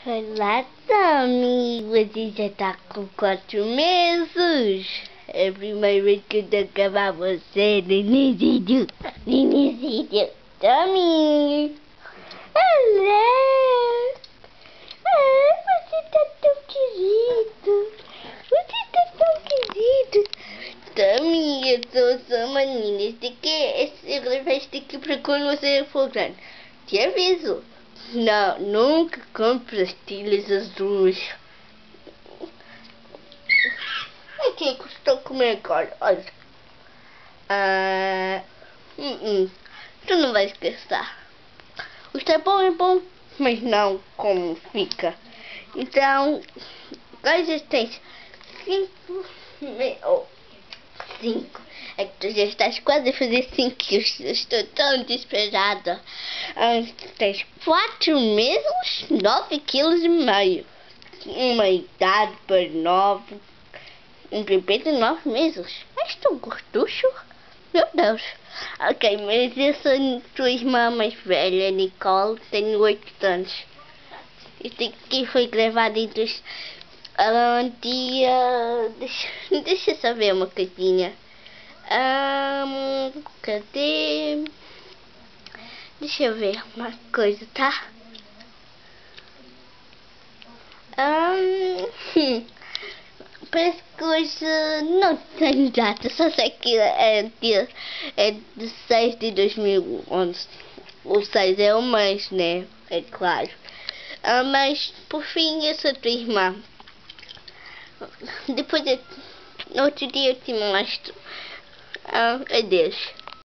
Olá, Tommy. Você já tá com 4 meses. É a primeira vez que eu tô a acabar você, nenenzinho. Nenenzinho. Tommy. Olá. Você tá tão querido. Você tá tão querido. Tommy, eu sou sua menina. Este aqui para quando você for grande. Te aviso. Não, nunca compre pastilhas azuis. O que é que estou a comer agora? Olha. Tu não vais gastar. Isto é bom, mas não como fica. Então, hoje tens 5. É que tu já estás quase a fazer 5 quilos. Eu estou tão desesperada. Tens 4 meses, 9,5 kg. Uma idade para 9. Um bebê de 9 meses. És tão gorducho? Meu Deus. Ok, mas eu sou a tua irmã mais velha, Nicole. Tenho 8 anos. Isto aqui foi gravado entre os... dia... Deixa eu só ver uma coisinha. Cadê? Deixa eu ver uma coisa, tá? Parece que hoje não tenho data, só sei que é de 6 de 2011. O 6 é o mês, né? É claro. Mas por fim eu sou tua irmã. Depois no outro dia eu te mostro. Adeus.